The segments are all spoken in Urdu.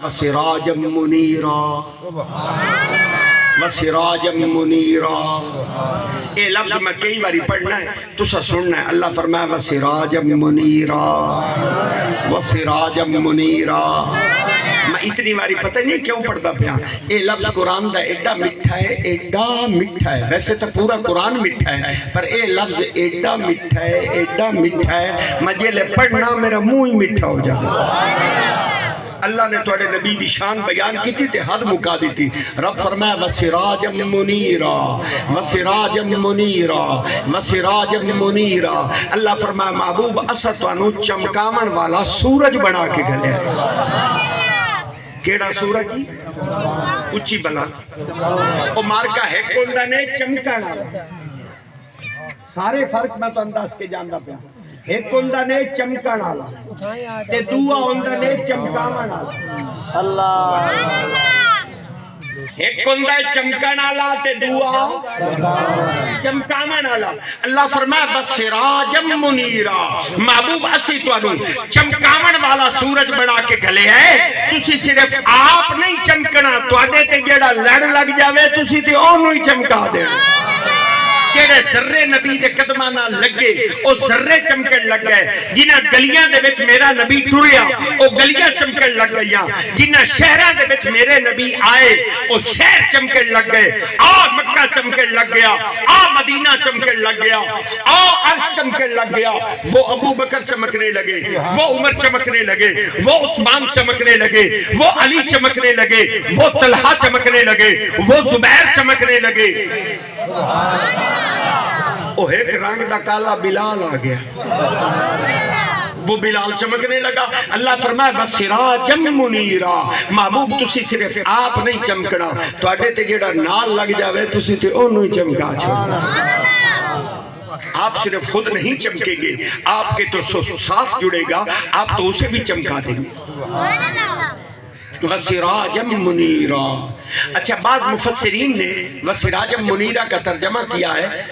وسراجا منیرا وسراجا منیرا. اے لفظ میں کئی باری پڑھنا ہے تو سننا ہے. اللہ فرمایا وسراجا منیرا وسراجا منیرا. میں اتنی باری پتہ نہیں کیوں پڑھتا پیا. اے لفظ قرآن دا ایڈا میٹھا ہے, ایڈا میٹھا ہے. ویسے تو پورا قرآن میٹھا ہے پر اے لفظ ایڈا میٹھا ہے, ایڈا میٹھا ہے. میں جیلے پڑھنا میرا منہ ہی میٹھا ہو جائے. اللہ نے توڑے نبی دی شان بیان کی تھی تے حد مکا دی تھی. رب فرمایا وسراجا منیرا وسراجا منیرا وسراجا منیرا. اللہ فرمایا محبوب اسا توانو چمکاون والا سورج بنا کے گلے. کیڑا سورج جی؟ اچھی بلا او مارکا ہے کوندا نے چمکانا. سارے فرق میں تو انداز کے جاندا پیا. ایک ہوندا نے چمکان والا تے دوسرا ہوندا نے چمکاون والا. اللہ. ایک ہوندا ہے چمکان والا تے دوسرا چمکاون والا. اللہ فرمایا بسراجا منیرا. محبوب اسی تانوں چمکاون والا سورج بنا کے گھلے ہے. تسی صرف آپ نہیں چمکنا, تواڈے تے جیڑا لڑ لگ جاوے تسی تے اونوں ہی چمکا دینا. جیڑے ذرے نبی دے قدماں نال لگے او ذرے چمکن لگ گئے. جنہاں گلیاں دے وچ میرا نبی ٹریا او گلیاں چمکن لگ گئیاں. جنہاں شہراں دے وچ میرے نبی آئے او شہر چمکن لگ گئے. مکہ چمکن لگ گیا, مدینہ چمکن لگ گیا, عرش چمکن لگ گیا. وہ ابو بکر چمکنے لگے, وہ عمر چمکنے لگے, وہ عثمان چمکنے لگے, وہ علی چمکنے لگے, وہ طلحہ چمکنے لگے, وہ زبیر چمکنے لگے. او ایک رنگ دا کالا بلال آ گیا, وہ بلال چمکنے لگا. اللہ فرمایا بسراجا منیرا. محبوب تسی صرف آپ نہیں چمکنا, تواڈے تے جیڑا نال لگ جاوے تسی تے اونوں ہی چمکا چھوڑنا. آپ صرف خود نہیں چمکے گے, آپ کے تو ساتھ جڑے گا, آپ تو اسے بھی چمکا دیں گے. وسراجا منیرا. اچھا بعض مفسرین نے وسراجا منیرا کا ترجمہ کیا ہے,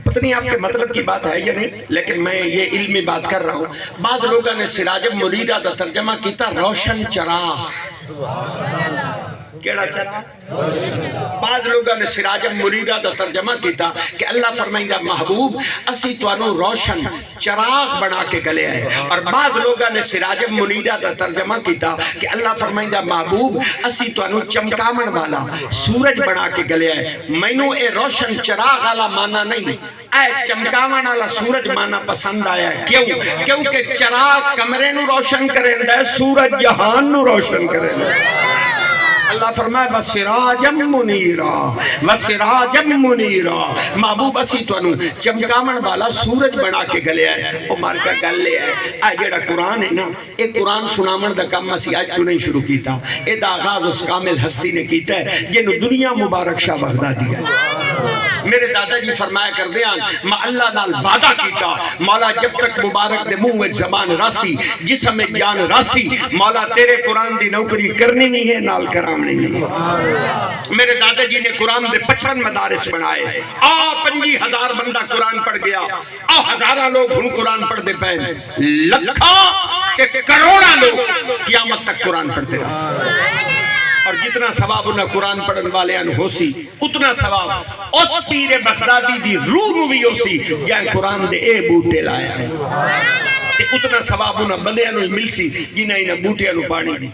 پتہ نہیں آپ کے مطلب کی بات ہے یا نہیں, لیکن میں یہ علمی بات کر رہا ہوں. بعض لوگوں نے سراجا منیرا کا ترجمہ کیتا روشن چراغ. کیڑا چراغ؟ بعض لوگوں نے سراجا منیرا کا ترجمہ کیتا کہ اللہ فرمائندا محبوب اسی توانوں روشن چراغ بنا کے گلے آئے. اور بعض لوگوں نے سراجا منیرا کا ترجمہ کیتا کہ اللہ فرمائندا محبوب اسی توانوں چمکاون والا سورج بنا کے گلے آئے. مینوں اے روشن چراغ والا مانا نہیں, اے چمکاون والا سورج مانا پسند آیا ہے. کیوں؟ کیونکہ چراغ کمرے نو روشن کریندا ہے, سورج جہان نو روشن کریندا ہے. اللہ فرمائے وسراجا منیرا وسراجا منیرا. محبوب اسی تانوں چمکاون والا سورج بنا کے گلے آئے. او مار کا گل لے ہے اے جڑا قرآن ہے نا, اے قرآن سناون دا کام اسی اج تو نہیں شروع کیتا. اے دا آغاز اس کامل ہستی نے کیتا ہے جنوں دنیا مبارک شاہ بغداد دیا. میرے دادا جی فرمایا کر دیاں میں اللہ نال وعدہ کیتا, مولا جب تک مبارک دے منہ وچ زبان راسی جسم میں جان راسی, مولا تیرے قرآن دی نوکری کرنی نہیں ہے, نال کرامنی نہیں ہے. میرے دادا جی نے قرآن دے 55 مدارس بنائے. 25,000 بندہ قرآن پڑھ گیا, ہزاراں لوگ ہن قرآن پڑھ دے پے, لکھاں کہ کروڑاں لوگ قیامت تک قرآن پڑھتے رہے. اور جتنا ثواب انہاں قرآن پڑھن والے ہو سی اتنا ثواب اس پیر بغدادی دی روح نو بھی ہو سی جائے قرآن دے اے بوٹے لایا ہے. تے اتنا ثواب انہاں بندیاں نو مل سی جنہاں انہاں بوٹیاں نو پانی دی.